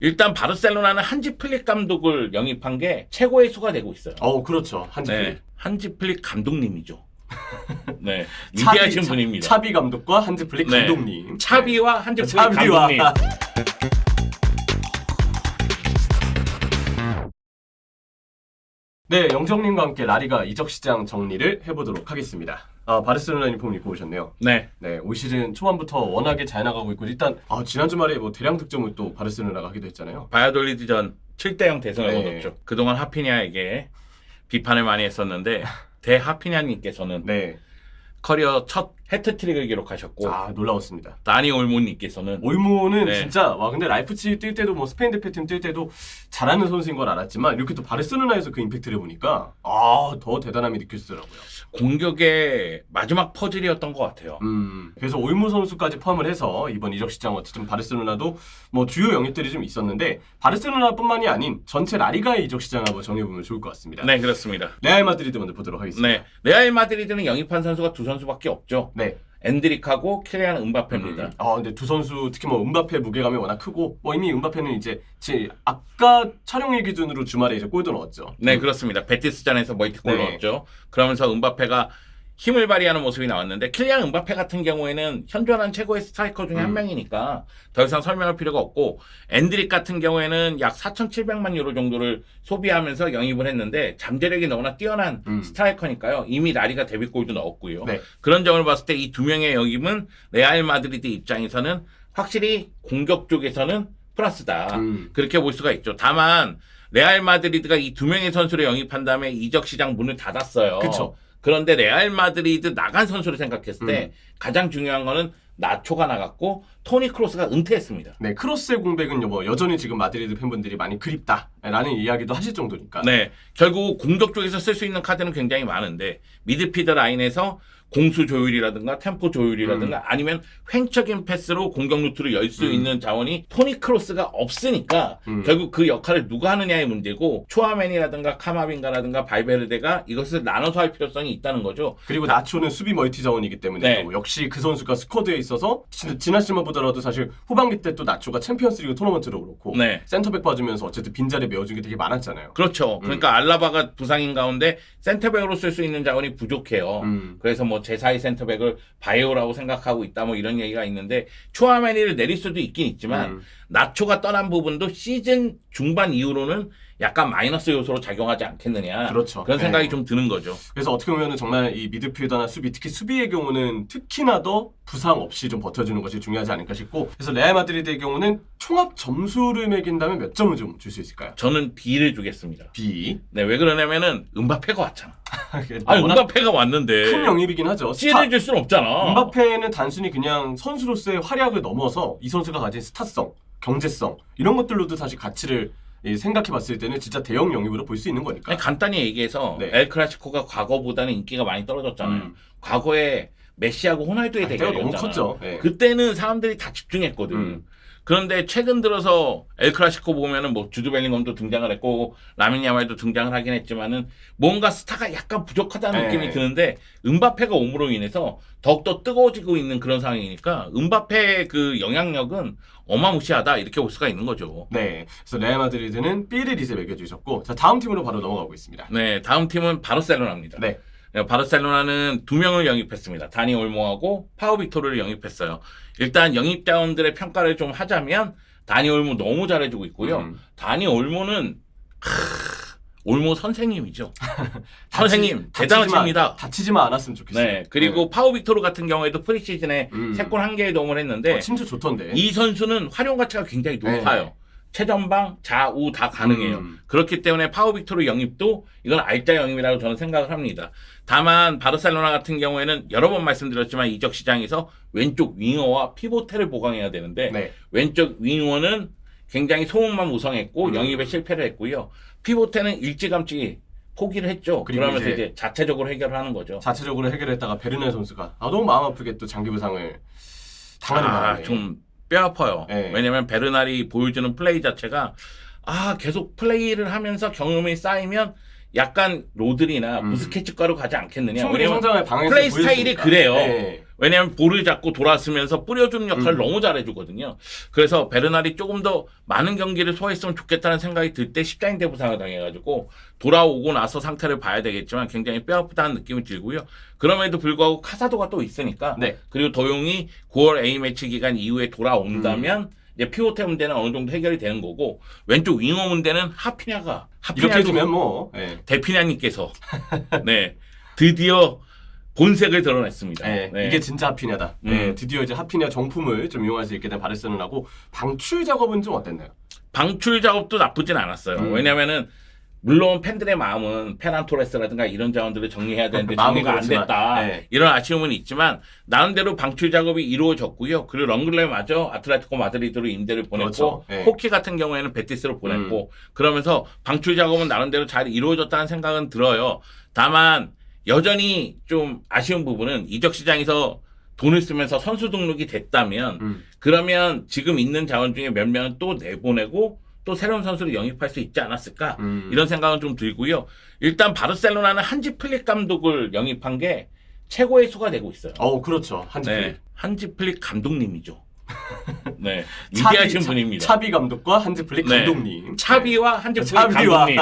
일단 바르셀로나는 한지 플릭 감독을 영입한 게 최고의 수가 되고 있어요. 그렇죠. 한지 플릭. 네, 한지 플릭 감독님이죠. 네, 위대하신 분입니다. 차비 감독과 한지 플릭 네. 감독님. 차비와 한지 플릭 차비와. 감독님. 네, 영정님과 함께 라리가 이적 시장 정리를 해보도록 하겠습니다. 바르셀로나 유니폼 입고 오셨네요. 네, 네, 올 시즌 초반부터 워낙에 잘 나가고 있고 일단 지난 주말에 뭐 대량 득점을 또 바르셀로나가 하기도 했잖아요. 바야돌리드전 7대0 대승을 네. 거뒀죠. 그동안 하피냐에게 비판을 많이 했었는데 대 하피냐님께서는 네, 커리어 첫 해트트릭을 기록하셨고 놀라웠습니다. 다니 올모님께서는 올모는 네. 진짜 근데 라이프치히 뛸 때도 뭐 스페인 대표팀 뛸 때도 잘하는 선수인 걸 알았지만 이렇게 또 바르셀로나에서 그 임팩트를 보니까 더 대단함이 느껴지더라고요. 공격의 마지막 퍼즐이었던 것 같아요. 그래서 올모 선수까지 포함을 해서 이번 이적 시장 어쨌든 바르셀로나도 뭐 주요 영입들이 좀 있었는데 바르셀로나뿐만이 아닌 전체 라리가의 이적 시장 한번 정해보면 좋을 것 같습니다. 네, 그렇습니다. 레알 마드리드 먼저 보도록 하겠습니다. 네, 레알 마드리드는 영입한 선수가 두 선수밖에 없죠. 네. 엔드릭하고 킬리안 은바페입니다. 근데 두 선수 특히 뭐 은바페 무게감이 워낙 크고 이미 은바페는 이제 아까 촬영일 기준으로 주말에 이제 골도 넣었죠. 네, 그렇습니다. 베티스전에서 멀티골 네. 넣었죠. 그러면서 은바페가 힘을 발휘하는 모습이 나왔는데 킬리안 은바페 같은 경우에는 현존한 최고의 스트라이커 중에 한 명이니까 더 이상 설명할 필요가 없고 엔드릭 같은 경우에는 약 4,700만 유로 정도를 소비하면서 영입을 했는데 잠재력이 너무나 뛰어난 스트라이커니까요. 이미 라리가 데뷔골도 넣었고요. 네. 그런 점을 봤을 때 이 두 명의 영입은 레알 마드리드 입장에서는 확실히 공격 쪽에서는 플러스다. 그렇게 볼 수가 있죠. 다만 레알 마드리드가 이 두 명의 선수를 영입한 다음에 이적 시장 문을 닫았어요. 그쵸. 그런데 레알 마드리드 나간 선수를 생각했을 때 가장 중요한 거는 나초가 나갔고 토니 크로스가 은퇴했습니다. 네, 크로스의 공백은 여전히 지금 마드리드 팬분들이 많이 그립다라는 이야기도 하실 정도니까. 네, 결국 공격 쪽에서 쓸 수 있는 카드는 굉장히 많은데 미드필더 라인에서 공수 조율이라든가 템포 조율이라든가 아니면 횡적인 패스로 공격 루트를 열 수 있는 자원이 토니 크로스가 없으니까 결국 그 역할을 누가 하느냐의 문제고 초아멘이라든가 카마빈가라든가 발베르데가 이것을 나눠서 할 필요성이 있다는 거죠. 그리고 나초는 수비 멀티 자원이기 때문에 네. 또 역시 그 선수가 스쿼드에 있어서 지난 시즌 보더라도 사실 후반기 때 또 나초가 챔피언스리그 토너먼트도 그렇고 네. 센터백 봐주면서 어쨌든 빈자리 메워준 게 되게 많았잖아요. 그렇죠. 그러니까 알라바가 부상인 가운데 센터백으로 쓸 수 있는 자원이 부족해요. 그래서 뭐 제4의 센터백을 바이오라고 생각하고 있다 뭐 이런 얘기가 있는데 초아메니를 내릴 수도 있긴 있지만 나초가 떠난 부분도 시즌 중반 이후로는 약간 마이너스 요소로 작용하지 않겠느냐. 그렇죠. 그런 생각이 네. 좀 드는 거죠. 그래서 어떻게 보면 정말 이 미드필더나 수비, 특히 수비의 경우는 특히나 더 부상 없이 좀 버텨주는 것이 중요하지 않을까 싶고, 그래서 레알 마드리드의 경우는 총합 점수를 매긴다면 몇 점을 좀 줄 수 있을까요? 저는 B를 주겠습니다. B. 네, 왜 그러냐면은 은바페가 왔잖아. 아니 은바페가 왔는데 큰 영입이긴 하죠. C를 줄 수는 없잖아. 은바페는 단순히 그냥 선수로서의 활약을 넘어서 이 선수가 가진 스타성, 경제성 이런 것들로도 사실 가치를 생각해봤을 때는 진짜 대형 영입으로 볼 수 있는 거니까. 아니, 간단히 얘기해서 네. 엘 클라시코가 과거보다는 인기가 많이 떨어졌잖아요. 과거에 메시하고 호날두의 때가 너무 대결이었잖아. 컸죠. 네. 그때는 사람들이 다 집중했거든. 그런데 최근 들어서 엘 클라시코 보면은 뭐 주드 벨링엄도 등장을 했고 라민 야말도 등장을 하긴 했지만은 뭔가 스타가 약간 부족하다는 네. 느낌이 드는데 은바페가 옴으로 인해서 더욱더 뜨거워지고 있는 그런 상황이니까 은바페의 그 영향력은 어마무시하다 이렇게 볼 수가 있는 거죠. 네. 그래서 레알 마드리드는 B를 리세 매겨주셨고, 자 다음 팀으로 바로 넘어가고 있습니다. 네, 다음 팀은 바르셀로나입니다. 네. 바르셀로나는 두 명을 영입했습니다. 다니 올모하고 파우 빅토르를 영입했어요. 일단 영입자원들의 평가를 좀 하자면 다니 올모 너무 잘해주고 있고요. 다니 올모는 올모 선생님이죠. 선생님 대단하십니다. 다치지만 않았으면 좋겠어요. 네, 그리고 파우 빅토르 같은 경우에도 프리시즌에 3골 1개에 도움을 했는데 심지어 좋던데. 이 선수는 활용 가치가 굉장히 높아요. 네. 최전방, 좌우 다 가능해요. 그렇기 때문에 파우 빅토르 영입도 이건 알짜 영입이라고 저는 생각을 합니다. 다만 바르셀로나 같은 경우에는 여러 번 말씀드렸지만 이적 시장에서 왼쪽 윙어와 피보테를 보강해야 되는데 네. 왼쪽 윙어는 굉장히 소문만 무성했고 영입에 실패를 했고요. 피보테는 일찌감치 포기를 했죠. 그리고 그러면서 이제 자체적으로 해결을 하는 거죠. 자체적으로 해결했다가 베르네 선수가 너무 마음 아프게 또 장기 부상을 당하는 바람에 좀 뼈 아파요. 네. 왜냐면 베르날이 보여주는 플레이 자체가 계속 플레이를 하면서 경험이 쌓이면 약간 로드리나 부스케츠과로 가지 않겠느냐. 충분히 왜냐면 성장을 방해해서 플레이 스타일이 보여주니까. 그래요. 네. 왜냐하면 볼을 잡고 돌아서면서 뿌려주는 역할을 너무 잘해주거든요. 그래서 베르날이 조금 더 많은 경기를 소화했으면 좋겠다는 생각이 들 때 십자인대 부상을 당해가지고 돌아오고 나서 상태를 봐야 되겠지만 굉장히 뼈아프다는 느낌이 들고요. 그럼에도 불구하고 카사도가 또 있으니까 네. 그리고 도용이 9월 A매치 기간 이후에 돌아온다면 이제 피오테 문제는 어느 정도 해결이 되는 거고 왼쪽 윙어 문제는 이렇게 해주면 뭐 대피냐님께서 네 드디어 본색을 드러냈습니다. 네, 네. 이게 진짜 하피냐다. 네, 드디어 이제 하피냐 정품을 좀 이용할 수 있게 된 바르셀로나고 방출 작업은 좀 어땠나요? 방출 작업도 나쁘진 않았어요. 왜냐면은 물론 팬들의 마음은 페란 토레스라든가 이런 자원들을 정리해야 되는데 정리가 안 됐다. 네. 이런 아쉬움은 있지만 나름대로 방출 작업이 이루어졌고요. 그리고 렁글레마저 아틀레티코 마드리드로 임대를 보냈고 그렇죠. 네. 호키 같은 경우에는 베티스로 보냈고 그러면서 방출 작업은 나름대로 잘 이루어졌다는 생각은 들어요. 다만 여전히 좀 아쉬운 부분은 이적 시장에서 돈을 쓰면서 선수 등록이 됐다면 그러면 지금 있는 자원 중에 몇 명은 또 내보내고 또 새로운 선수를 영입할 수 있지 않았을까 이런 생각은 좀 들고요. 일단 바르셀로나는 한지 플릭 감독을 영입한 게 최고의 수가 되고 있어요. 그렇죠. 한지 플릭. 네, 한지 플릭 감독님이죠. 네, 위대하신 분입니다. 차비 감독과 한지 플릭 네. 감독님. 차비와 한지 플릭 감독님.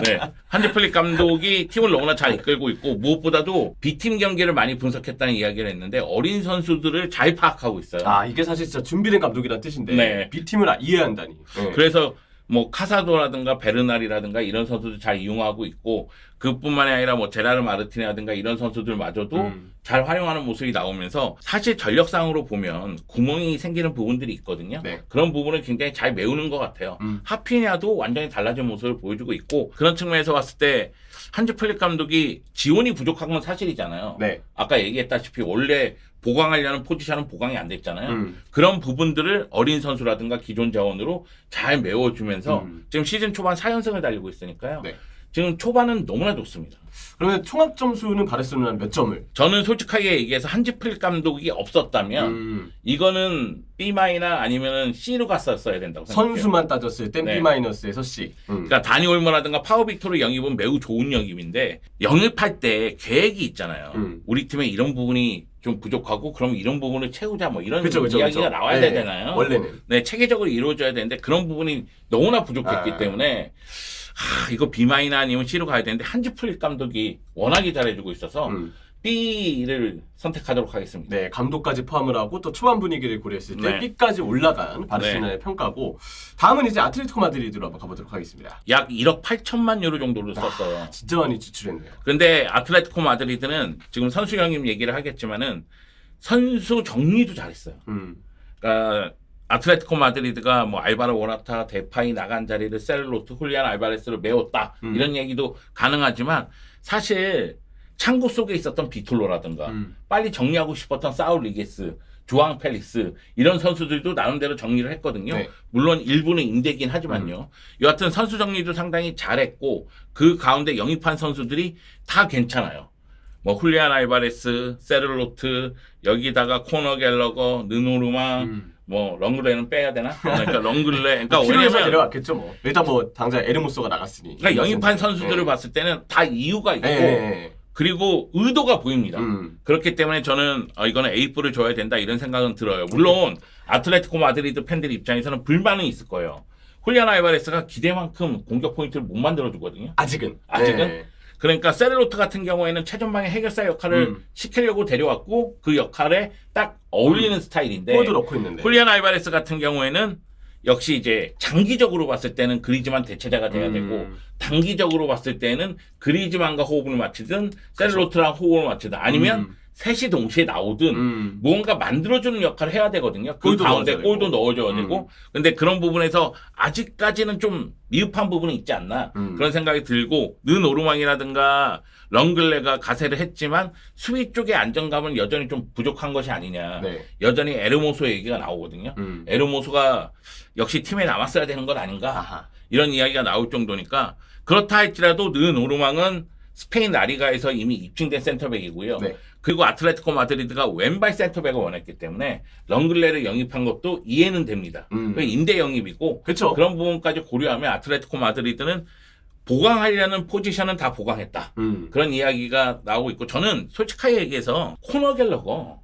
네, 한지 플릭 감독이 팀을 너무나 잘 이끌고 있고 무엇보다도 B팀 경기를 많이 분석했다는 이야기를 했는데 어린 선수들을 잘 파악하고 있어요. 이게 사실 진짜 준비된 감독이란 뜻인데 네. B팀을 이해한다니. 네. 그래서 뭐 카사도라든가 베르날이라든가 이런 선수들 잘 이용하고 있고 그뿐만이 아니라 뭐 제라르 마르티네라든가 이런 선수들마저도 잘 활용하는 모습이 나오면서 사실 전력상으로 보면 구멍이 생기는 부분들이 있거든요. 네. 그런 부분을 굉장히 잘 메우는 것 같아요. 하피냐도 완전히 달라진 모습을 보여주고 있고 그런 측면에서 봤을 때 한지 플릭 감독이 지원이 부족한 건 사실이잖아요. 네. 아까 얘기했다시피 원래 보강하려는 포지션은 보강이 안 됐잖아요. 그런 부분들을 어린 선수라든가 기존 자원으로 잘 메워주면서 지금 시즌 초반 4연승을 달리고 있으니까요. 네. 지금 초반은 너무나 좋습니다. 그러면 총합 점수는 바르셀로나는 몇 점을? 저는 솔직하게 얘기해서 한지 플릭 감독이 없었다면 이거는 B마이나 아니면 C로 갔었어야 된다고 생각해요. 선수만 따졌을 땐 네. B-에서 C. 그러니까 다니 올머라든가 파워빅토르 영입은 매우 좋은 영입인데 영입할 때 계획이 있잖아요. 우리 팀에 이런 부분이 좀 부족하고 그럼 이런 부분을 채우자 뭐 이런 이야기가 나와야 네. 되잖아요. 원래는. 네, 체계적으로 이루어져야 되는데 그런 부분이 너무나 부족했기 때문에 이거 B마이나 아니면 C로 가야 되는데 한지 플릭 감독이 워낙에 잘해주고 있어서 B를 선택하도록 하겠습니다. 네, 감독까지 포함을 하고 또 초반 분위기를 고려했을 때 네. B까지 올라간 바르셀로나의 평가고 다음은 이제 아틀레티코 마드리드로 한번 가보도록 하겠습니다. 약 1억 8천만 유로 정도를 썼어요. 진짜 많이 지출했네요. 근데 아틀레티코 마드리드는 지금 선수 영입 얘기를 하겠지만은 선수 정리도 잘했어요. 그러니까 아틀레티코 마드리드가 뭐 알바로 모라타, 데파이 나간 자리를 셀로트, 훌리안 알바레스로 메웠다 이런 얘기도 가능하지만 사실 창고 속에 있었던 비톨로라든가 빨리 정리하고 싶었던 사울 리게스, 조앙 펠릭스 이런 선수들도 나름대로 정리를 했거든요. 네. 물론 일부는 임대긴 하지만요. 여하튼 선수 정리도 상당히 잘했고 그 가운데 영입한 선수들이 다 괜찮아요. 뭐 훌리안 알바레스, 세르로트, 여기다가 코너 갤러거, 느노르망, 뭐 렁글레는 빼야 되나? 그러니까 렁글레, 그러니까 필요해서 왜냐면 내려왔겠죠 뭐. 일단 뭐 당장 에르모소가 나갔으니. 그러니까 영입한 선수들을 봤을 때는 다 이유가 있고 그리고 의도가 보입니다. 그렇기 때문에 저는 이거는 A뿔을 줘야 된다 이런 생각은 들어요. 물론 아틀레티코 마드리드 팬들 입장에서는 불만은 있을 거예요. 훌리안 알바레스가 기대만큼 공격 포인트를 못 만들어주거든요. 아직은. 그러니까 세르로트 같은 경우에는 최전방의 해결사 역할을 시키려고 데려왔고 그 역할에 딱 어울리는 스타일인데 골도 넣고 있는데. 훌리안 알바레스 같은 경우에는 역시 이제 장기적으로 봤을 때는 그리즈만 대체자가 돼야 되고 단기적으로 봤을 때는 그리즈만과 호흡을 맞추든 세르로트랑 호흡을 맞추든 아니면 셋이 동시에 나오든 무언가 만들어주는 역할을 해야 되거든요. 그 가운데 골도 넣어줘야 되고 근데 그런 부분에서 아직까지는 좀 미흡한 부분이 있지 않나 그런 생각이 들고 느노르망이라든가 렁글레가 가세를 했지만 수비 쪽의 안정감은 여전히 좀 부족한 것이 아니냐. 네. 여전히 에르모소 얘기가 나오거든요. 에르모소가 역시 팀에 남았어야 되는 것 아닌가 이런 이야기가 나올 정도니까 그렇다 할지라도 느노르망은 스페인 라리가에서 이미 입증된 센터백이고요. 네. 그리고 아틀레티코 마드리드가 왼발 센터백을 원했기 때문에 렁글레를 영입한 것도 이해는 됩니다. 임대 영입이고 그쵸. 그런 부분까지 고려하면 아틀레티코 마드리드는 보강하려는 포지션은 다 보강했다. 그런 이야기가 나오고 있고 저는 솔직하게 얘기해서 코너 갤러거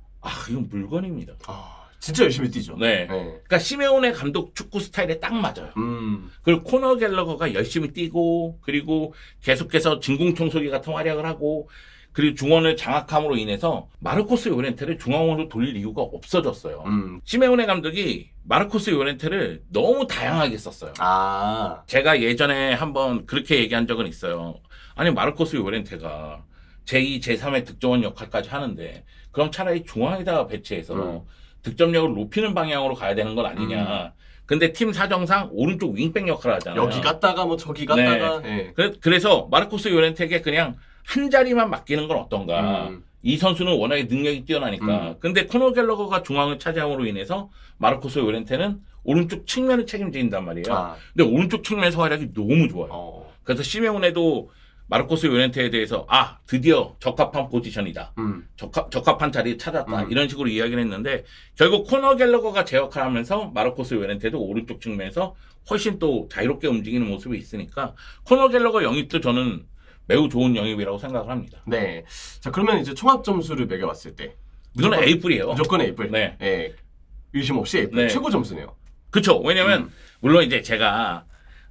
이건 물건입니다. 진짜 열심히 뛰죠. 네. 그러니까 시메오네 감독 축구 스타일에 딱 맞아요. 그리고 코너 갤러거가 열심히 뛰고 그리고 계속해서 진공청소기 같은 활약을 하고 그리고 중원을 장악함으로 인해서 마르코스 요렌테를 중앙으로 돌릴 이유가 없어졌어요. 시메오네 감독이 마르코스 요렌테를 너무 다양하게 썼어요. 제가 예전에 한번 그렇게 얘기한 적은 있어요. 아니 마르코스 요렌테가 제2, 제3의 득점원 역할까지 하는데 그럼 차라리 중앙에다가 배치해서 득점력을 높이는 방향으로 가야 되는 건 아니냐. 근데 팀 사정상 오른쪽 윙백 역할을 하잖아요. 여기 갔다가 뭐 저기 갔다가. 네. 그래서 마르코스 요렌테에게 그냥 한 자리만 맡기는 건 어떤가. 이 선수는 워낙에 능력이 뛰어나니까. 근데 코너 갤러거가 중앙을 차지함으로 인해서 마르코스 요렌테는 오른쪽 측면을 책임진단 말이에요. 근데 오른쪽 측면에서 활약이 너무 좋아요. 그래서 시메오네도 마르코스 요렌테에 대해서 드디어 적합한 포지션이다. 적합한 자리를 찾았다. 이런 식으로 이야기를 했는데 결국 코너 갤러거가 제 역할을 하면서 마르코스 요렌테도 오른쪽 측면에서 훨씬 또 자유롭게 움직이는 모습이 있으니까 코너 갤러거 영입도 저는 매우 좋은 영입이라고 생각을 합니다. 네. 자, 그러면 이제 총합 점수를 매겨봤을 때 이거는 A뿔이에요. 무조건 A뿔. 네. 네. 의심 없이 A뿔. 네. 최고 점수네요. 그렇죠. 왜냐면 물론 이제 제가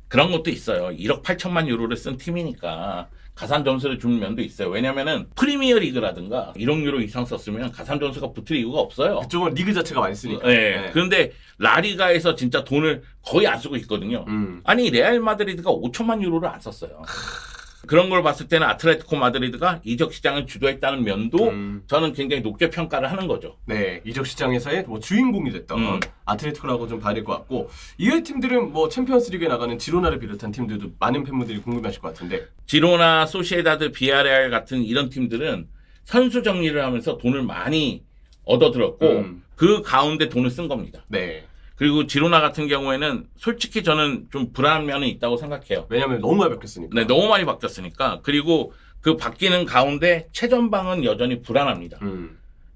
그런 것도 있어요. 1억 8천만 유로를 쓴 팀이니까 가산 점수를 주는 면도 있어요. 왜냐면은 프리미어 리그라든가 1억 유로 이상 썼으면 가산 점수가 붙을 이유가 없어요. 그쪽은 리그 자체가 많이 쓰니까. 네. 그런데 라리가에서 진짜 돈을 거의 안 쓰고 있거든요. 아니 레알 마드리드가 5천만 유로를 안 썼어요. 그런 걸 봤을 때는 아틀레티코 마드리드가 이적 시장을 주도했다는 면도 저는 굉장히 높게 평가를 하는 거죠. 네, 이적 시장에서의 뭐 주인공이 됐던 아틀레티코라고 좀 봐야 될 것 같고 이외 팀들은 뭐 챔피언스리그에 나가는 지로나를 비롯한 팀들도 많은 팬분들이 궁금해하실 것 같은데 지로나, 소시에다드, 비아레알 같은 이런 팀들은 선수 정리를 하면서 돈을 많이 얻어들었고 그 가운데 돈을 쓴 겁니다. 네. 그리고 지로나 같은 경우에는 솔직히 저는 좀 불안한 면은 있다고 생각해요. 왜냐하면 너무 많이 바뀌었으니까. 네, 너무 많이 바뀌었으니까. 그리고 그 바뀌는 가운데 최전방은 여전히 불안합니다.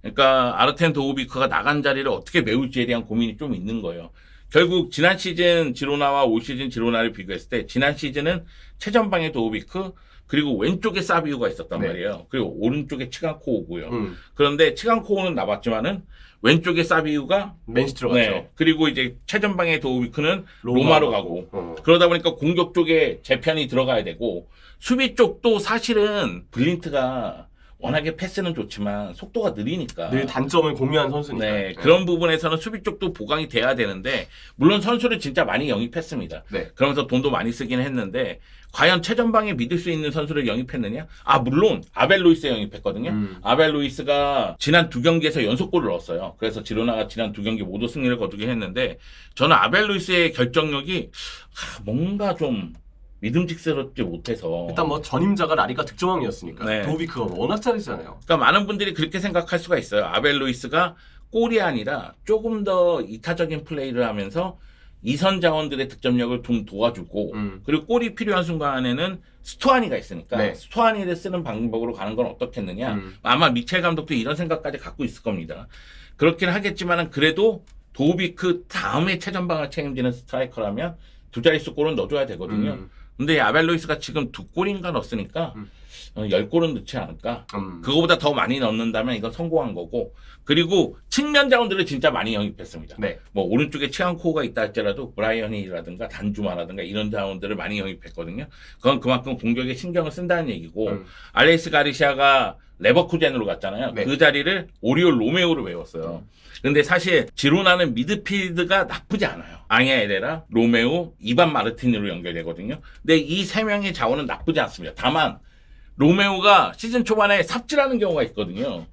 그러니까 아르텐 도우비크가 나간 자리를 어떻게 메울지에 대한 고민이 좀 있는 거예요. 결국 지난 시즌 지로나와 올 시즌 지로나를 비교했을 때 지난 시즌은 최전방에 도우비크 그리고 왼쪽에 사비우가 있었단 말이에요. 그리고 오른쪽에 치간코오고요. 그런데 치간코오는 나왔지만은 왼쪽에 사비우가 맨시티로 갔죠. 네. 그리고 이제 최전방에 도우비크는 로마로 가고 그러다 보니까 공격 쪽에 재편이 들어가야 되고 수비 쪽도 사실은 블린트가 워낙에 패스는 좋지만 속도가 느리니까 늘 단점을 공유한 선수니까. 네, 그런 부분에서는 수비 쪽도 보강이 돼야 되는데 물론 선수를 진짜 많이 영입했습니다. 네. 그러면서 돈도 많이 쓰긴 했는데 과연 최전방에 믿을 수 있는 선수를 영입했느냐? 물론 아벨 루이스 영입했거든요. 아벨 루이스가 지난 2경기에서 연속골을 넣었어요. 그래서 지로나가 지난 2경기 모두 승리를 거두게 했는데 저는 아벨 루이스의 결정력이 뭔가 좀 믿음직스럽지 못해서 일단 뭐 전임자가 라리가 득점왕이었으니까 네. 도우비크가 워낙 잘했잖아요. 그러니까 많은 분들이 그렇게 생각할 수가 있어요. 아벨 루이스가 골이 아니라 조금 더 이타적인 플레이를 하면서 이선 자원들의 득점력을 좀 도와주고 그리고 골이 필요한 순간에는 스투아니가 있으니까 네. 스투아니를 쓰는 방법으로 가는 건 어떻겠느냐. 아마 미첼 감독도 이런 생각까지 갖고 있을 겁니다. 그렇긴 하겠지만 그래도 도우비크 다음에 최전방을 책임지는 스트라이커라면 두 자릿수 골은 넣어줘야 되거든요. 근데 아벨 루이스가 지금 2골인가 넣었으니까 10골은 넣지 않을까. 그거보다 더 많이 넣는다면 이건 성공한 거고. 그리고 측면 자원들을 진짜 많이 영입했습니다. 네. 뭐 오른쪽에 치안코가 있다 할지라도 브라이언이라든가 단주마라든가 이런 자원들을 많이 영입했거든요. 그건 그만큼 공격에 신경을 쓴다는 얘기고 알렉스 가르시아가 레버쿠젠으로 갔잖아요. 네. 그 자리를 오리올 로메오로 메웠어요. 근데 사실 지로나는 미드필드가 나쁘지 않아요. 앙야 에레라, 로메오, 이반 마르티니로 연결되거든요. 근데 이 세 명의 자원은 나쁘지 않습니다. 다만 로메오가 시즌 초반에 삽질하는 경우가 있거든요.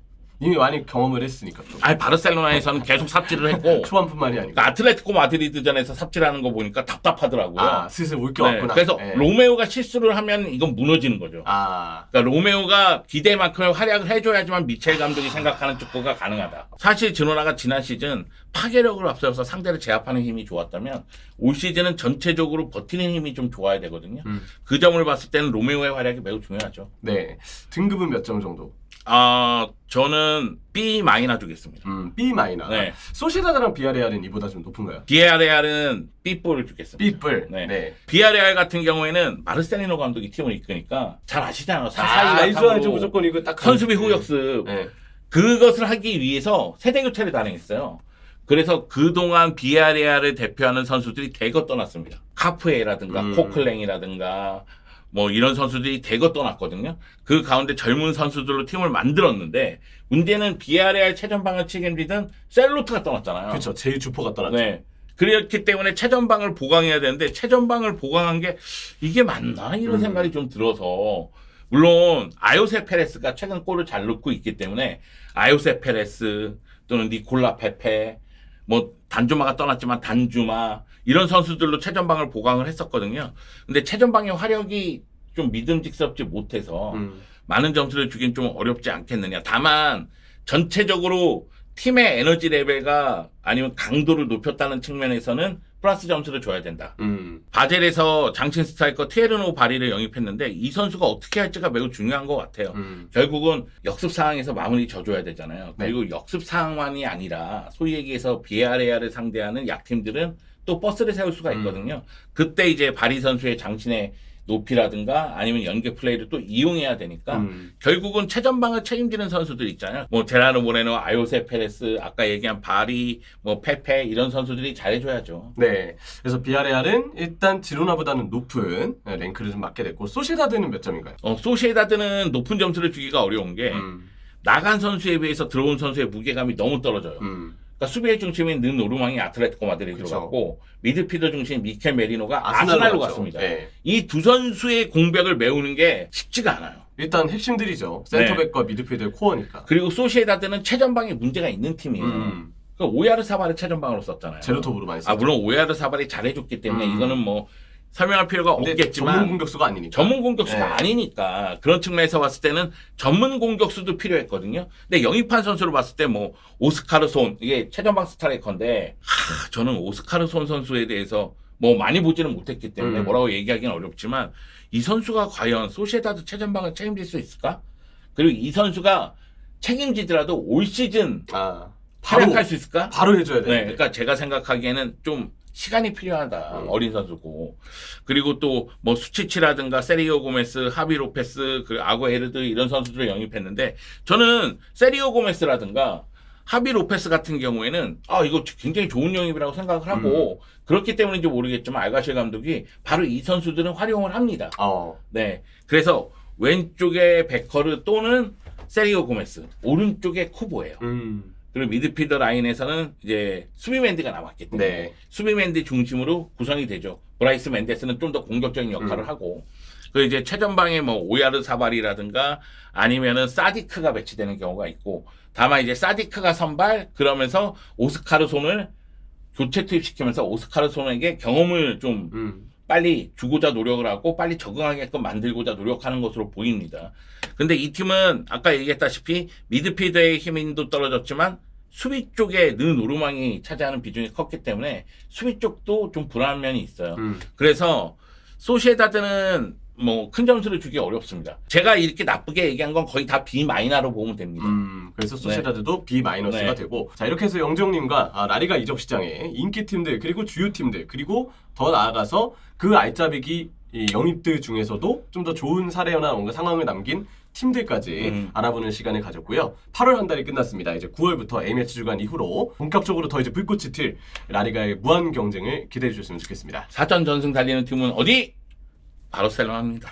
이미 많이 경험을 했으니까 또. 바르셀로나에서는 계속 삽질을 했고 초반뿐만이 아니고. 그러니까 아틀레티코 마드리드전에서 삽질하는 거 보니까 답답하더라고요. 슬슬 올 게 네, 왔구나. 그래서 네. 로메오가 실수를 하면 이건 무너지는 거죠. 그러니까 로메오가 기대만큼의 활약을 해줘야지만 미첼 감독이 생각하는 축구가 가능하다. 사실 지로나가 지난 시즌 파괴력을 앞서서 상대를 제압하는 힘이 좋았다면 올 시즌은 전체적으로 버티는 힘이 좀 좋아야 되거든요. 그 점을 봤을 때는 로메오의 활약이 매우 중요하죠. 네. 등급은 몇 점 정도? 저는 B 마이너 주겠습니다. B 마이너. 네. 소시다드랑 비아레알은 이보다 좀 높은가요? 비아레알은 B뿔을 주겠습니다. B뿔. 네. 비아레알 같은 경우에는 마르셀리노 감독이 팀을 이끄니까 잘 아시잖아요. 사사이 알죠. 무조건 이거 딱 선수비 후역습. 네. 그것을 하기 위해서 세대 교체를 단행했어요. 그래서 그동안 비아레알을 대표하는 선수들이 대거 떠났습니다. 카프에라든가 코클랭이라든가 뭐 이런 선수들이 대거 떠났거든요. 그 가운데 젊은 선수들로 팀을 만들었는데 문제는 비아레알 최전방을 책임지던 셀로트가 떠났잖아요. 그렇죠. 제일 주포가 떠났죠. 네. 그렇기 때문에 최전방을 보강해야 되는데 최전방을 보강한 게 이게 맞나 이런 생각이 좀 들어서 물론 아요세 페레스가 최근 골을 잘 넣고 있기 때문에 아요세 페레스 또는 니콜라 페페 뭐 단주마가 떠났지만 단주마 이런 선수들로 최전방을 보강을 했었거든요. 근데 최전방의 화력이 좀 믿음직스럽지 못해서 많은 점수를 주긴 좀 어렵지 않겠느냐. 다만 전체적으로 팀의 에너지 레벨과 아니면 강도를 높였다는 측면에서는 플러스 점수를 줘야 된다. 바젤에서 장신 스트라이커 티에르노 바리를 영입했는데 이 선수가 어떻게 할지가 매우 중요한 것 같아요. 결국은 역습 상황에서 마무리 져줘야 되잖아요. 그리고 역습 상황만이 아니라 소위 얘기해서 비아레알을 상대하는 약팀들은 또 버스를 세울 수가 있거든요. 그때 이제 바리 선수의 장신의 높이라든가 아니면 연계 플레이를 또 이용해야 되니까 결국은 최전방을 책임지는 선수들 있잖아요. 뭐 제라르 모레노, 아요세 페레스, 아까 얘기한 바리, 뭐 페페 이런 선수들이 잘해줘야죠. 네. 그래서 비아레알은 일단 지로나보다는 높은 랭크를 좀 맞게 됐고 소시에다드는 몇 점인가요? 소시에다드는 높은 점수를 주기가 어려운 게 나간 선수에 비해서 들어온 선수의 무게감이 너무 떨어져요. 그러니까 수비의 중심인 는 오르망이 아틀레티코 마드리드로 갔고 미드필더 중심 미켈 메리노가 아스날로 갔습니다. 네. 이 두 선수의 공백을 메우는 게 쉽지가 않아요. 일단 핵심들이죠. 센터백과 미드필더의 코어니까. 그리고 소시에다드는 최전방에 문제가 있는 팀이에요. 그러니까 오야르사발을 최전방으로 썼잖아요. 제로톱으로 많이 썼죠. 물론 오야르사발이 잘해줬기 때문에 이거는 뭐 설명할 필요가 없겠지만 전문 공격수가 아니니까. 전문 공격수가 아니니까 그런 측면에서 봤을 때는 전문 공격수도 필요했거든요. 근데 영입한 선수로 봤을 때 뭐 오스카르손 이게 최전방 스트라이커인데 저는 오스카르손 선수에 대해서 뭐 많이 보지는 못했기 때문에 뭐라고 얘기하기는 어렵지만 이 선수가 과연 소시에다드 최전방을 책임질 수 있을까? 그리고 이 선수가 책임지더라도 올 시즌 활약할 수 있을까? 바로 해줘야 돼. 네, 그러니까 제가 생각하기에는 좀 시간이 필요하다. 어린 선수고. 그리고 또 뭐 수치치라든가 세리오 고메스, 하비 로페스, 그 아구에르드 이런 선수들을 영입했는데 저는 세리오 고메스라든가 하비 로페스 같은 경우에는 이거 굉장히 좋은 영입이라고 생각을 하고 그렇기 때문인지 모르겠지만 알가실 감독이 바로 이 선수들은 활용을 합니다. 네. 그래서 왼쪽에 베커르 또는 세리오 고메스, 오른쪽에 쿠보예요. 그리고 미드필더 라인에서는 이제 수비맨드가 남았기 때문에 수비맨드 중심으로 구성이 되죠. 브라이스 멘데스는 좀 더 공격적인 역할을 하고 그 이제 최전방에 뭐 오야르 사발이라든가 아니면은 사디크가 배치되는 경우가 있고 다만 이제 사디크가 선발 그러면서 오스카르손을 교체 투입시키면서 오스카르손에게 경험을 좀 빨리 주고자 노력을 하고 빨리 적응하게끔 만들고자 노력하는 것으로 보입니다. 근데 이 팀은 아까 얘기했다시피 미드필더의 힘도 떨어졌지만 수비 쪽에 는 오르망이 차지하는 비중이 컸기 때문에 수비 쪽도 좀 불안한 면이 있어요. 그래서 소시에다드는 뭐 큰 점수를 주기 어렵습니다. 제가 이렇게 나쁘게 얘기한 건 거의 다 B 마이너로 보면 됩니다. 그래서 소시에다드도 B 마이너스가 되고 자 이렇게 해서 영정님과 라리가 이적 시장의 인기 팀들 그리고 주요 팀들 그리고 더 나아가서 그 알짜배기 이 영입들 중에서도 좀 더 좋은 사례나 뭔가 상황을 남긴 팀들까지 알아보는 시간을 가졌고요. 8월 한 달이 끝났습니다. 이제 9월부터 A매치 주간 이후로 본격적으로 더 이제 불꽃이 튈 라리가의 무한 경쟁을 기대해 주셨으면 좋겠습니다. 4전 전승 달리는 팀은 어디? 바르셀로나입니다.